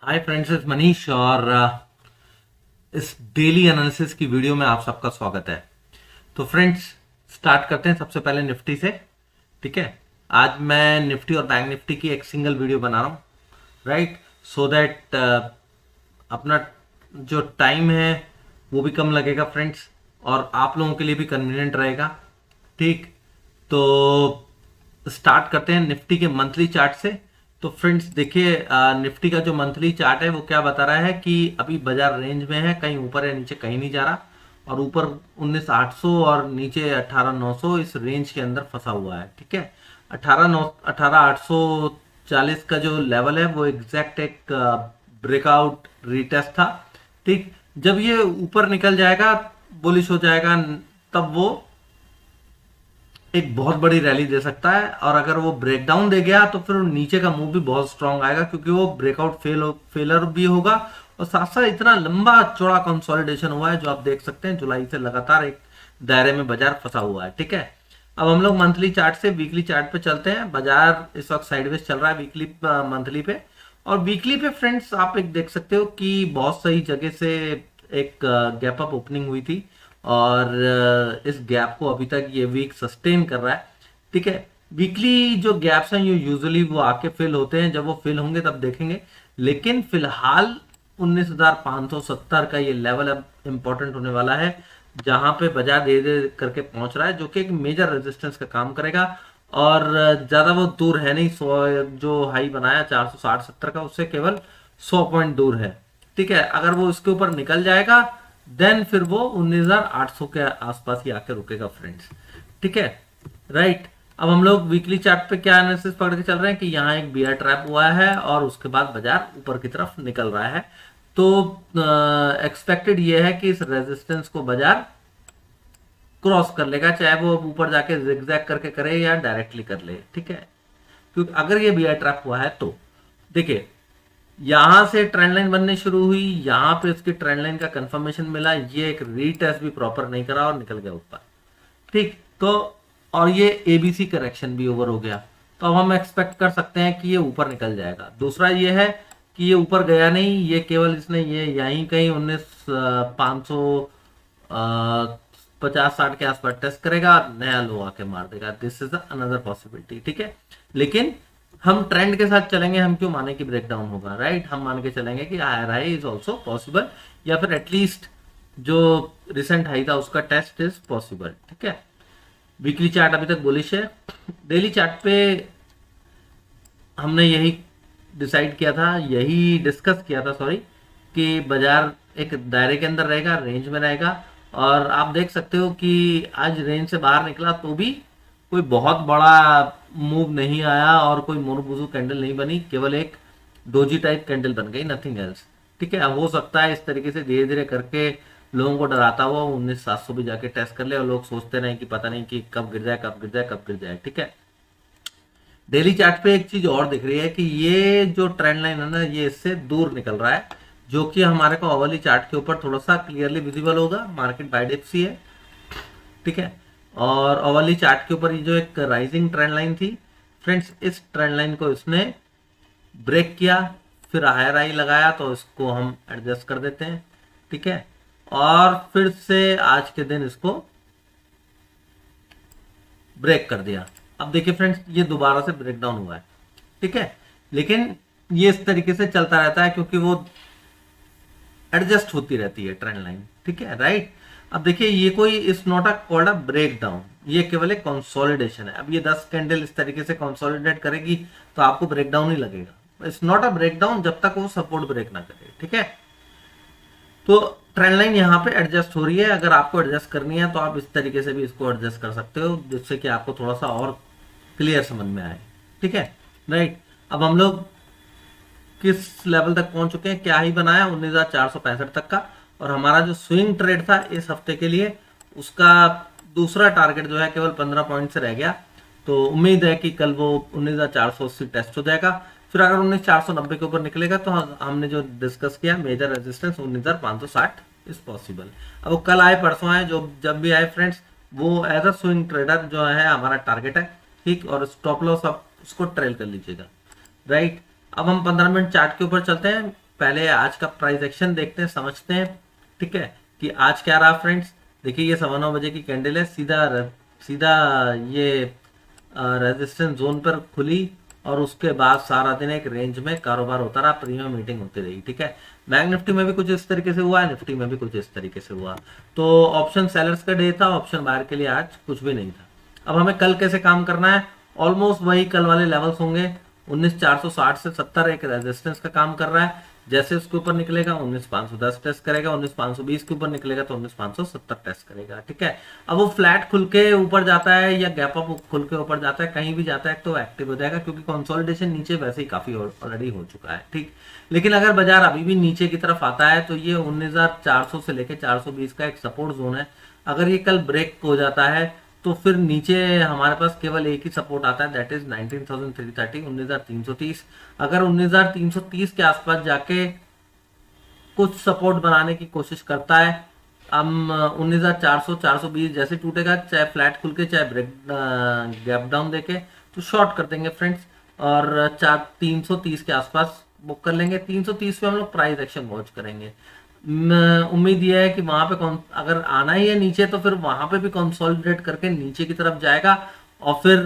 Hi friends, इस मनीष और इस डेली एनालिसिस की वीडियो में आप सबका स्वागत है। तो फ्रेंड्स, स्टार्ट करते हैं सबसे पहले निफ्टी से। ठीक है, आज मैं निफ्टी और बैंक निफ्टी की एक सिंगल वीडियो बना रहा हूँ, राइट, सो दैट अपना जो टाइम है वो भी कम लगेगा फ्रेंड्स, और आप लोगों के लिए भी कन्वीनियंट रहेगा। ठीक, तो स्टार्ट करते हैं निफ्टी के मंथली चार्ट से। तो फ्रेंड्स देखिए, निफ्टी का जो मंथली चार्ट है वो क्या बता रहा है कि अभी बाजार रेंज में है, कहीं ऊपर या नीचे कहीं नहीं जा रहा, और ऊपर 19,800 और नीचे 18,900 इस रेंज के अंदर फंसा हुआ है। ठीक है, 18,840 का जो लेवल है वो एग्जैक्ट एक ब्रेकआउट रीटेस्ट था। ठीक, जब ये ऊपर निकल जाएगा, बुलिश हो जाएगा, तब वो एक बहुत बड़ी रैली दे सकता है। और अगर वो ब्रेकडाउन दे गया तो फिर नीचे का मूव भी बहुत स्ट्रांग आएगा, क्योंकि वो ब्रेकआउट फेलर भी होगा, और साथ साथ इतना लंबा चौड़ा कंसोलिडेशन हुआ है जो आप देख सकते हैं, जुलाई से लगातार एक दायरे में बाजार फंसा हुआ है। ठीक है, अब हम लोग मंथली चार्ट से वीकली चार्ट पे चलते हैं। बाजार इस वक्त साइडवेज चल रहा है वीकली मंथली पे, और वीकली पे फ्रेंड्स आप एक देख सकते हो कि बहुत सही जगह से एक गैप अप ओपनिंग हुई थी, और इस गैप को अभी तक ये वीक सस्टेन कर रहा है। ठीक है, वीकली जो गैप्स हैं ये यूजुअली वो आके फिल होते हैं, जब वो फिल होंगे तब देखेंगे। लेकिन फिलहाल 19,570 का ये लेवल अब इंपॉर्टेंट होने वाला है, जहां पे बाजार धीरे धीरे करके पहुंच रहा है, जो कि एक मेजर रेजिस्टेंस का काम करेगा। और ज्यादा वो दूर है नहीं, 100 जो हाई बनाया 460-70 का, उससे केवल 100 पॉइंट दूर है। ठीक है, अगर वो इसके ऊपर निकल जाएगा देन फिर वो 19,800 के आसपास ही आके रुकेगा फ्रेंड्स। ठीक है, राइट। अब हम लोग वीकली चार्ट पे क्या एनालिसिस पकड़ के चल रहे हैं कि यहाँ एक बियर ट्रैप हुआ है और उसके बाद बाजार ऊपर की तरफ निकल रहा है। तो एक्सपेक्टेड ये है कि इस रेजिस्टेंस को बाजार क्रॉस कर लेगा, चाहे वो ऊपर जाके जिगजैग करके करे या डायरेक्टली कर ले। ठीक है, क्योंकि अगर ये बियर ट्रैप हुआ है तो देखिए, यहां से ट्रेंड लाइन बननी शुरू हुई, यहां पे इसकी ट्रेंड लाइन का कंफर्मेशन मिला, ये एक रीटेस्ट भी प्रॉपर नहीं करा और निकल गया ऊपर। ठीक, तो और ये एबीसी करेक्शन भी ओवर हो गया, तो अब हम एक्सपेक्ट कर सकते हैं कि ये ऊपर निकल जाएगा। दूसरा ये है कि ये ऊपर गया नहीं, ये केवल इसने ये यहीं कहीं 19,500 50-60 के आसपास टेस्ट करेगा, नया लो आके मार देगा। This is another possibility. ठीक है, लेकिन हम ट्रेंड के साथ चलेंगे, हम क्यों माने कि ब्रेकडाउन होगा, राइट। हम मान के चलेंगे कि higher high is also possible, या फिर एटलीस्ट जो रिसेंट हाई था उसका टेस्ट इज पॉसिबल। ठीक है, वीकली चार्ट अभी तक बुलिश है। डेली चार्ट पे हमने यही डिसाइड किया था, यही डिस्कस किया था, सॉरी, कि बाजार एक दायरे के अंदर रहेगा, रेंज में रहेगा। और आप देख सकते हो कि आज रेंज से बाहर निकला तो भी कोई बहुत बड़ा मूव नहीं आया, और कोई मोनोबुजू कैंडल नहीं बनी, केवल एक डोजी टाइप कैंडल बन गई, नथिंग एल्स। ठीक है, हो सकता है इस तरीके से धीरे धीरे करके लोगों को डराता हुआ 19,700 भी जाके टेस्ट कर ले, और लोग सोचते रहे कि पता नहीं कि कब गिर जाए कब गिर जाए कब गिर जाए। ठीक है, डेली चार्ट पे एक चीज और दिख रही है कि ये जो ट्रेंड लाइन है ना, ये इससे दूर निकल रहा है, जो कि हमारे को अवली चार्ट के ऊपर थोड़ा सा क्लियरली विजिबल होगा। मार्केट बाय डिप्स ही है। ठीक है, और अवली चार्ट के ऊपर ये जो एक राइजिंग ट्रेंड लाइन थी फ्रेंड्स, इस ट्रेंड लाइन को इसने ब्रेक किया, फिर हायर हाई लगाया, तो इसको हम एडजस्ट कर देते हैं। ठीक है, और फिर से आज के दिन इसको ब्रेक कर दिया। अब देखिए फ्रेंड्स, ये दोबारा से ब्रेक डाउन हुआ है। ठीक है, लेकिन ये इस तरीके से चलता रहता है, क्योंकि वो एडजस्ट होती रहती है ट्रेंड लाइन। ठीक है, राइट। अब देखिए, ये कोई is not a called a break down, ये केवल एक कंसोलिडेशन है। अब ये 10 कैंडल इस तरीके से कंसोलिडेट करेगी तो आपको ब्रेक डाउन ही लगेगा। It's not a break down जब तक वो सपोर्ट ब्रेक ना करे। ठीक है, तो ट्रेंड लाइन यहाँ पे एडजस्ट हो रही है। अगर आपको एडजस्ट करनी है तो आप इस तरीके से भी इसको एडजस्ट कर सकते हो, जिससे कि आपको थोड़ा सा और क्लियर समझ में आए। ठीक है, राइट। अब हम लोग किस लेवल तक पहुंच चुके हैं, क्या ही बनाया 19,465 तक का, और हमारा जो स्विंग ट्रेड था इस हफ्ते के लिए, उसका दूसरा टारगेट जो है केवल 15 पॉइंट से रह गया। तो उम्मीद है कि कल वो 19,480 टेस्ट हो जाएगा। फिर अगर 19,490 के ऊपर निकलेगा तो हमने जो डिस्कस किया मेजर रेजिस्टेंस 19,560 इज पॉसिबल। अब वो कल आए परसों आए, जो जब भी आए फ्रेंड्स, वो एज अ स्विंग ट्रेडर जो है हमारा टारगेट है। ठीक, और स्टॉप लॉस आप उसको ट्रेल कर लीजिएगा, राइट। अब हम 15 मिनट चार्ट के ऊपर चलते हैं। पहले आज का प्राइस एक्शन देखते हैं, समझते हैं, ठीक है, कि आज क्या रहा फ्रेंड्स। देखिए ये 9:15 बजे की कैंडल है, सीधा ये रेजिस्टेंस जोन पर खुली और उसके बाद सारा दिन एक रेंज में कारोबार होता रहा, प्रीमियम मीटिंग होती रही, ठीक है। बैंक निफ्टी में भी कुछ इस तरीके से हुआ, निफ्टी में भी कुछ इस तरीके से हुआ। तो ऑप्शन सेलर्स का डे था, ऑप्शन बायर के लिए आज कुछ भी नहीं था। अब हमें कल कैसे काम करना है, ऑलमोस्ट वही कल वाले लेवल्स होंगे। 19,460 से 70 एक रेजिस्टेंस का काम कर रहा है, जैसे उसके ऊपर निकलेगा 19,510 टेस्ट करेगा, 19,520 के ऊपर निकलेगा तो 19,570 टेस्ट करेगा, ठीक है। अब वो फ्लैट खुल के ऊपर जाता है या गैप अप खुल के ऊपर जाता है, कहीं भी जाता है तो एक्टिव हो जाएगा, क्योंकि कंसोलिडेशन नीचे वैसे ही काफी ऑलरेडी हो चुका है, ठीक। लेकिन अगर बाजार अभी भी नीचे की तरफ आता है तो ये 19,400 से लेकर 420 का एक सपोर्ट जोन है। अगर ये कल ब्रेक हो जाता है तो फिर नीचे हमारे पास केवल एक ही सपोर्ट आता है, दैट इज 19,330, 19,330। अगर 19,330 के आसपास जाके कुछ सपोर्ट बनाने की कोशिश करता है, हम 19,400 420 जैसे टूटेगा, चाहे फ्लैट खुल के चाहे ब्रेक गैप डाउन देके, तो शॉर्ट कर देंगे फ्रेंड्स, और 330 के आसपास बुक कर लेंगे। 330 पे हम लोग प्राइस एक्शन वॉच करेंगे। उम्मीद यह है कि वहां पे अगर आना ही है नीचे तो फिर वहां पे भी कंसोलिडेट करके नीचे की तरफ जाएगा और फिर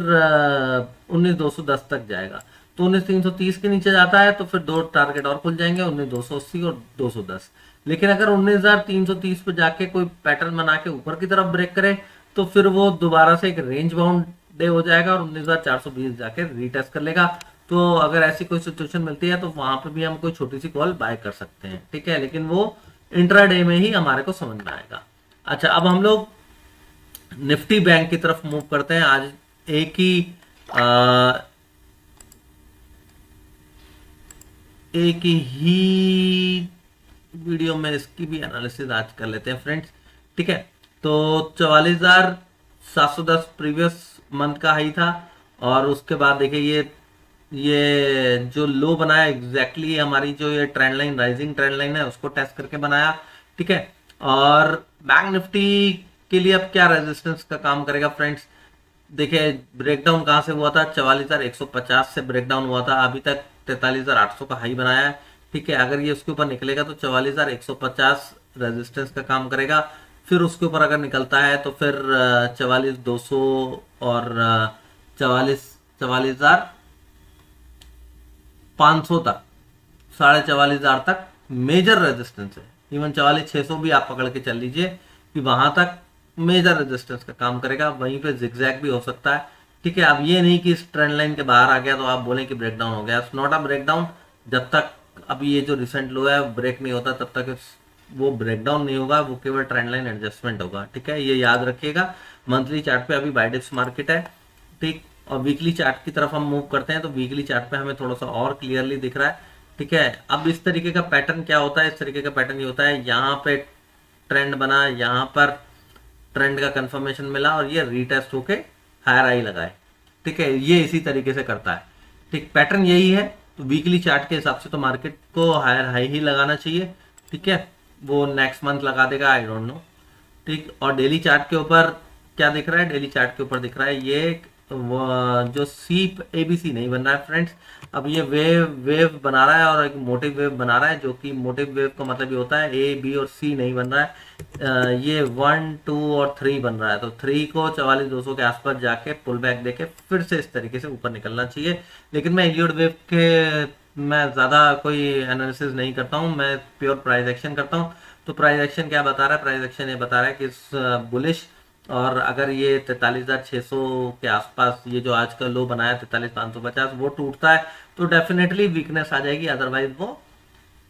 19,210 तक जाएगा। तो 19,330 के नीचे जाता है तो फिर दो टारगेट और खुल जाएंगे, 19,280 और 210। लेकिन अगर 19,330 पे जाके कोई पैटर्न बना के ऊपर की तरफ ब्रेक करे तो फिर वो दोबारा से एक रेंज बाउंड डे हो जाएगा और 19,420 जाके रीटेस्ट कर लेगा। तो अगर ऐसी कोई सिचुएशन मिलती है तो वहां पे भी हम कोई छोटी सी कॉल बाय कर सकते हैं, ठीक है, लेकिन वो इंट्राडे में ही हमारे को समझ में आएगा। अच्छा, अब हम लोग निफ्टी बैंक की तरफ मूव करते हैं। आज एक ही वीडियो में इसकी भी एनालिसिस आज कर लेते हैं फ्रेंड्स, ठीक है। तो 44,710 प्रीवियस मंथ का हाई था, और उसके बाद देखिए ये जो लो बनाया एग्जैक्टली हमारी जो ये trend line, rising trend line है, उसको टेस्ट करके बनाया, ठीक है। और बैंक निफ्टी के लिए अब क्या रेजिस्टेंस का काम करेगा फ्रेंड्स, देखिए ब्रेकडाउन कहां से हुआ था, 44,150 से ब्रेकडाउन हुआ था, अभी तक 43,800 का हाई बनाया है, ठीक है। अगर ये उसके ऊपर निकलेगा तो 44,150 रेजिस्टेंस का काम करेगा। फिर उसके ऊपर अगर निकलता है तो फिर 44,200 और 44,500 तक, 44,500 तक मेजर रेजिस्टेंस है। इवन 44,600 भी आप पकड़ के चल लीजिए कि वहां तक मेजर रेजिस्टेंस का काम करेगा, वहीं पे जिगजैग भी हो सकता है, ठीक है। अब ये नहीं कि इस ट्रेंड लाइन के बाहर आ गया तो आप बोलें कि ब्रेकडाउन हो गया, इट्स नॉट अ ब्रेकडाउन। जब तक अभी ये जो रिसेंट लो है ब्रेक नहीं होता तब तक वो ब्रेकडाउन नहीं होगा, वो केवल ट्रेंड लाइन एडजस्टमेंट होगा, ठीक है, ये याद रखिएगा। मंथली चार्ट पे अभी बाय डिप्स मार्केट है, ठीक। और वीकली चार्ट की तरफ हम मूव करते हैं तो वीकली चार्ट पे हमें थोड़ा सा और क्लियरली दिख रहा है, ठीक है। अब इस तरीके का पैटर्न क्या होता है, इस तरीके का पैटर्न ये होता है, यहाँ पे ट्रेंड बना, यहाँ पर ट्रेंड का कंफर्मेशन मिला और ये रीटेस्ट होके हायर हाई लगाए, ठीक है, ये इसी तरीके से करता है, ठीक, पैटर्न यही है। तो वीकली चार्ट के हिसाब से तो मार्केट को हायर हाई ही लगाना चाहिए, ठीक है। वो नेक्स्ट मंथ लगा देगा, आई डोंट नो, ठीक। और डेली चार्ट के ऊपर क्या दिख रहा है, डेली चार्ट के ऊपर दिख रहा है ये जो सीप एबीसी नहीं बन रहा है फ्रेंड्स, अब ये वेव बना रहा है और एक मोटिव वेव बना रहा है, जो कि मोटिव वेव का मतलब ये होता है ए बी और सी नहीं बन रहा है, ये 1 2 और 3 बन रहा है। तो 3 को 44,200 के आसपास जाके पुल बैक देके फिर से इस तरीके से ऊपर निकलना चाहिए। लेकिन मैं एलियट वेव के मैं ज्यादा कोई एनालिसिस नहीं करता हूँ, मैं प्योर प्राइस एक्शन करता हूँ। तो प्राइस एक्शन क्या बता रहा है, प्राइस एक्शन ये बता रहा है कि बुलिश, और अगर ये 43,600 के आसपास ये जो आज का लो बनाया 43,550 वो टूटता है तो डेफिनेटली वीकनेस आ जाएगी, अदरवाइज वो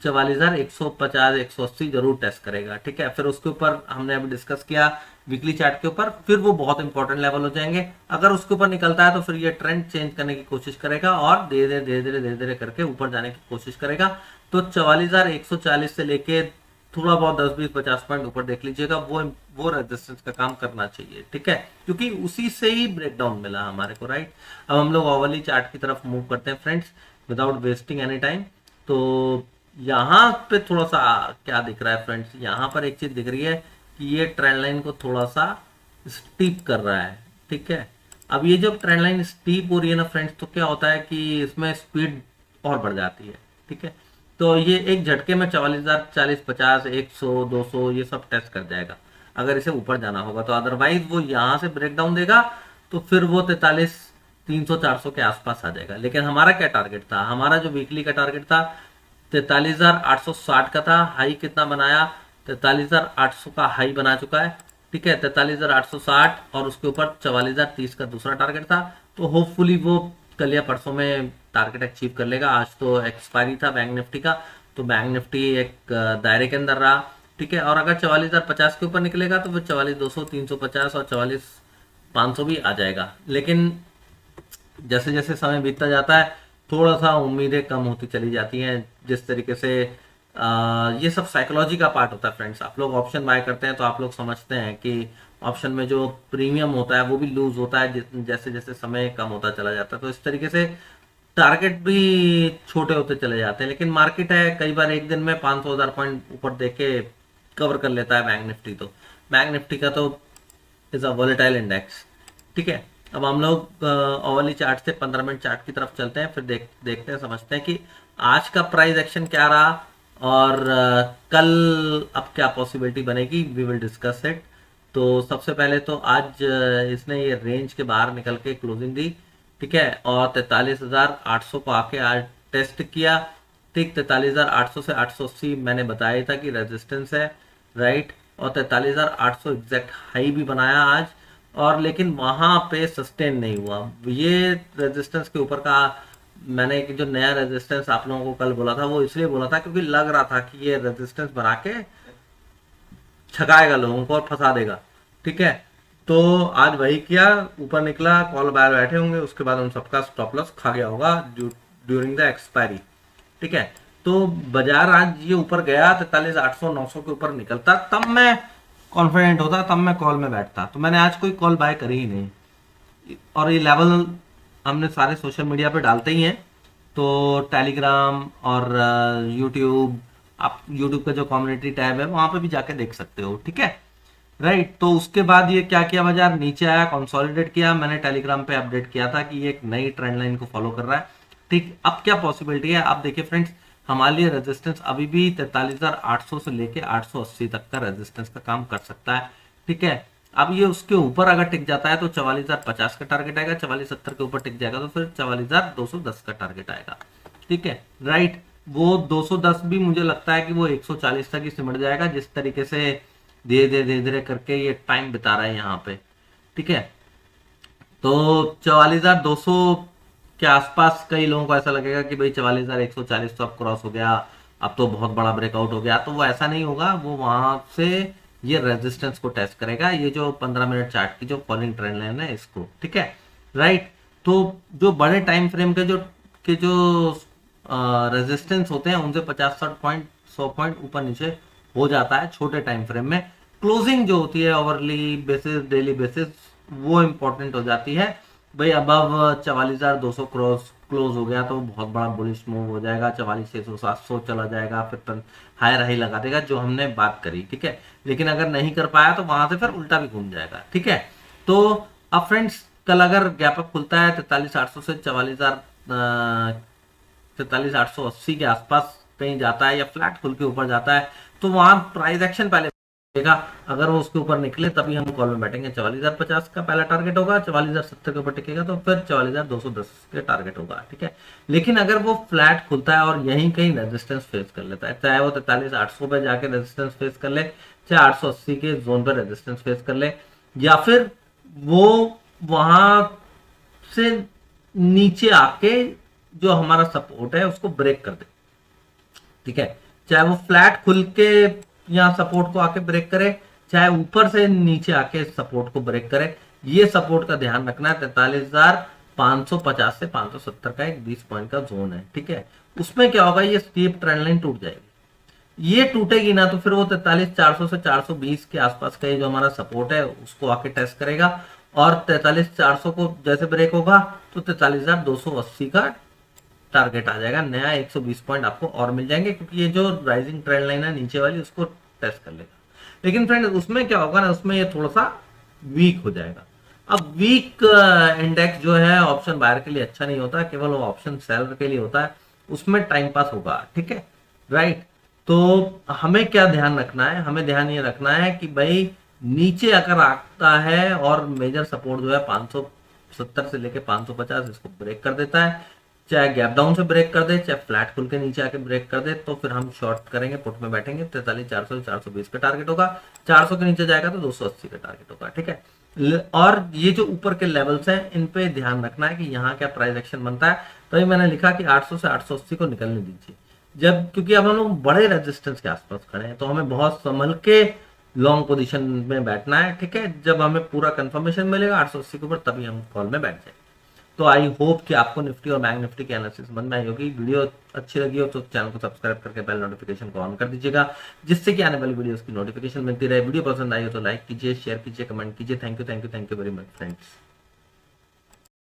44,150 180 जरूर टेस्ट करेगा, ठीक है। फिर उसके ऊपर हमने अभी डिस्कस किया वीकली चार्ट के ऊपर, फिर वो बहुत इंपॉर्टेंट लेवल हो जाएंगे। अगर उसके ऊपर निकलता है तो फिर ये ट्रेंड चेंज करने की कोशिश करेगा और धीरे धीरे करके ऊपर जाने की कोशिश करेगा। तो 44,140 से लेके थोड़ा बहुत 10 20 50 पॉइंट ऊपर देख लीजिएगा, वो रेजिस्टेंस का काम करना चाहिए, ठीक है, क्योंकि उसी से ही ब्रेकडाउन मिला हमारे को, राइट। अब हम लोग ओवरली चार्ट की तरफ मूव करते हैं friends without wasting any time. तो यहाँ पे थोड़ा सा क्या दिख रहा है फ्रेंड्स, यहाँ पर एक चीज दिख रही है कि ये ट्रेंड लाइन को थोड़ा सा स्टीप कर रहा है, ठीक है। अब ये जो ट्रेंड लाइन स्टीप हो रही है ना फ्रेंड्स, तो क्या होता है कि इसमें स्पीड और बढ़ जाती है, ठीक है। तो ये एक झटके में 44,000, 40, 50, 100, 200 ये सब टेस्ट कर जाएगा अगर इसे ऊपर जाना होगा तो। अदरवाइज वो यहाँ से ब्रेक डाउन देगा तो फिर वो 43, 300, 400 के आसपास आ जाएगा। लेकिन हमारा क्या टारगेट था, हमारा जो वीकली का टारगेट था 43,860 का था। हाई कितना बनाया, 43,800 का हाई बना चुका है, ठीक है। 43,860 और उसके ऊपर 44,030 का दूसरा टारगेट था। तो होपफुली वो कल या परसों में टारगेट अचीव कर लेगा। आज तो एक्सपायरी था बैंक निफ्टी का, तो बैंक निफ्टी एक दायरे के अंदर रहा, ठीक है। और अगर 44,050 के ऊपर निकलेगा तो फिर 44,200, 350 और 44,500 भी आ जाएगा। लेकिन जैसे जैसे समय बीतता जाता है थोड़ा सा उम्मीदें कम होती चली जाती हैं। जिस तरीके से ये सब साइकोलॉजी का पार्ट होता है फ्रेंड्स। आप लोग ऑप्शन बाय करते हैं तो आप लोग समझते हैं कि ऑप्शन में जो प्रीमियम होता है वो भी लूज होता है जैसे जैसे समय कम होता चला जाता है। तो इस तरीके से टारगेट भी छोटे होते चले जाते हैं। लेकिन मार्केट है, कई बार एक दिन में 500,000 पॉइंट ऊपर देख के कवर कर लेता है बैंक निफ्टी। तो बैंक निफ्टी का तो इज अ वॉलेटाइल इंडेक्स, ठीक है। अब हम लोग ओवरली चार्ट से 15 मिनट चार्ट की तरफ चलते हैं, फिर देखते हैं, समझते हैं कि आज का प्राइस एक्शन क्या रहा और कल अब क्या पॉसिबिलिटी बनेगी। We will discuss it. तो सबसे पहले तो आज इसने ये रेंज के बाहर निकल के क्लोजिंग दी, ठीक है। और 43,800 को आके आज टेस्ट किया, ठीक। 43,800 से 880 मैंने बताया था कि रेजिस्टेंस है, राइट। और 43,800 एग्जैक्ट हाई भी बनाया आज, और लेकिन वहां पे सस्टेन नहीं हुआ। ये रेजिस्टेंस के ऊपर का मैंने जो नया रेजिस्टेंस आप लोगों को कल बोला था वो इसलिए बोला था क्योंकि लग रहा था कि ये रेजिस्टेंस बना के छकाएगा लोगों को और फंसा देगा, ठीक है। तो आज वही किया, ऊपर निकला, कॉल बायर बैठे होंगे, उसके बाद उन सबका स्टॉप लॉस खा गया होगा ड्यूरिंग द एक्सपायरी, ठीक है। तो बाजार आज ये ऊपर गया 43,800, 900 के ऊपर निकलता तब मैं कॉन्फिडेंट होता, तब मैं कॉल में बैठता। तो मैंने आज कोई कॉल बाय करी ही नहीं। और ये लेवल हमने सारे सोशल मीडिया पे डालते ही हैं, तो टेलीग्राम और यूट्यूब, आप यूट्यूब का जो कम्युनिटी टैब है वहां पे भी जाके देख सकते हो, ठीक है, राइट। तो उसके बाद ये क्या किया, बाजार नीचे आया, कंसोलिडेट किया। मैंने टेलीग्राम पे अपडेट किया था कि ये एक नई ट्रेंड लाइन को फॉलो कर रहा है, ठीक। अब क्या पॉसिबिलिटी है, आप देखिए फ्रेंड्स, हमारे लिए रेजिस्टेंस अभी भी 43,800 से लेके 880 तक का रेजिस्टेंस का काम कर सकता है, ठीक है। अब ये उसके ऊपर अगर टिक जाता है तो 44,050 का टारगेट आएगा, 44,70 के ऊपर टिक जाएगा तो फिर 44,210 का टारगेट आएगा, ठीक है, राइट। वो 210 भी मुझे लगता है कि वो 140 तक ही सिमट जाएगा, जिस तरीके से धीरे धीरे करके ये टाइम बिता रहा है यहाँ पे, ठीक है। तो 44,200 के आसपास कई लोगों को ऐसा लगेगा कि भाई 44,140 तो अब क्रॉस हो गया, अब तो बहुत बड़ा ब्रेकआउट हो गया। तो वो ऐसा नहीं होगा, वो वहां से ये रेजिस्टेंस को टेस्ट करेगा, ये जो 15 मिनट चार्ट की जो फॉलोइंग ट्रेंड लाइन है इसको, ठीक है, राइट। तो जो बड़े टाइम फ्रेम के जो रेजिस्टेंस होते हैं उनसे 50-60 पॉइंट, 100 पॉइंट ऊपर नीचे हो जाता है छोटे टाइम फ्रेम में। क्लोजिंग जो होती है ओवरली बेसिस, डेली बेसिस, वो इंपॉर्टेंट हो जाती है। भाई अबव 44,200 क्लोज हो गया तो बहुत बड़ा बुलिश मूव हो जाएगा, 44,600, 700 चला जाएगा, फिर हायर हाई लगा देगा जो हमने बात करी, ठीक है। लेकिन अगर नहीं कर पाया तो वहां से फिर उल्टा भी घूम जाएगा, ठीक है। तो अब फ्रेंड्स कल अगर गैप अप खुलता है 43,800 से 43,880 के आसपास कहीं जाता है या फ्लैट खुल के ऊपर जाता है तो वहां प्राइस एक्शन पहले देगा। अगर वो उसके ऊपर निकले तभी हम कॉल में बैठेंगे। 44,050 का पहला टारगेट होगा, 44,070 के ऊपर टिकेगा तो फिर 44,210 के टारगेट होगा, ठीक है। लेकिन अगर वो फ्लैट खुलता है और यहीं कहीं रेजिस्टेंस फेस कर लेता है, चाहे वो 43,800 पे जाके रेजिस्टेंस फेस कर ले, चाहे 880 के जोन पर रेजिस्टेंस फेस कर ले, या फिर वो वहां से नीचे आके जो हमारा सपोर्ट है उसको ब्रेक कर दे, ठीक है। चाहे वो फ्लैट खुल के यहाँ सपोर्ट को आके ब्रेक करे, चाहे ऊपर से नीचे आके सपोर्ट को ब्रेक करे, ये सपोर्ट का ध्यान रखना है। 43,550 से 570 का एक 20 पॉइंट का जोन है, ठीक है। उसमें क्या होगा, ये स्टीप ट्रेंड लाइन टूट जाएगी। ये टूटेगी ना तो फिर वो 43,400 से 420 के आसपास का जो हमारा सपोर्ट है उसको आके टेस्ट करेगा, और 43,400 को जैसे ब्रेक होगा तो 43,280 का टारगेट आ जाएगा। नया 120 पॉइंट आपको और मिल जाएंगे, क्योंकि ये जो राइजिंग ट्रेंड लाइन है नीचे वाली उसको टेस्ट कर लेगा। लेकिन फ्रेंड उसमें क्या होगा ना, उसमें ये थोड़ा सा वीक हो जाएगा। अब वीक इंडेक्स जो है ऑप्शन बायर के लिए अच्छा नहीं होता, केवल वो ऑप्शन सेलर के लिए होता है, उसमें टाइम पास होगा, ठीक है। राइट। तो हमें क्या ध्यान रखना है, हमें ध्यान ये रखना है कि भाई नीचे अगर आता है और मेजर सपोर्ट जो है 570 से लेके 550 इसको ब्रेक कर देता है, चाहे गैप डाउन से ब्रेक कर दे, चाहे फ्लैट खुल के नीचे आके ब्रेक कर दे, तो फिर हम शॉर्ट करेंगे, पुट में बैठेंगे। 43,400 420 का टारगेट होगा, 400 के नीचे जाएगा तो 280 का टारगेट होगा। ठीक है, और ये जो ऊपर के लेवल्स हैं इन पे ध्यान रखना है कि यहाँ क्या प्राइस एक्शन बनता है। तभी मैंने लिखा कि 800 से 880 को निकलने दीजिए, जब क्योंकि अब हम लोग बड़े रेजिस्टेंस के आसपास खड़े हैं, तो हमें बहुत संभल के लॉन्ग पोजीशन में बैठना है। ठीक है, जब हमें पूरा कंफर्मेशन मिलेगा 880 के ऊपर, तभी हम कॉल में बैठ जाएंगे। तो आई होप कि आपको निफ्टी और बैंक निफ्टी की एनालिसिस समझ में आई होगी। वीडियो अच्छी लगी हो तो चैनल को सब्सक्राइब करके बेल नोटिफिकेशन को ऑन कर दीजिएगा, जिससे कि आने वाली वीडियोस की नोटिफिकेशन मिलती रहे। वीडियो पसंद आई हो तो लाइक कीजिए, शेयर कीजिए, कमेंट कीजिए। Thank you very much friends.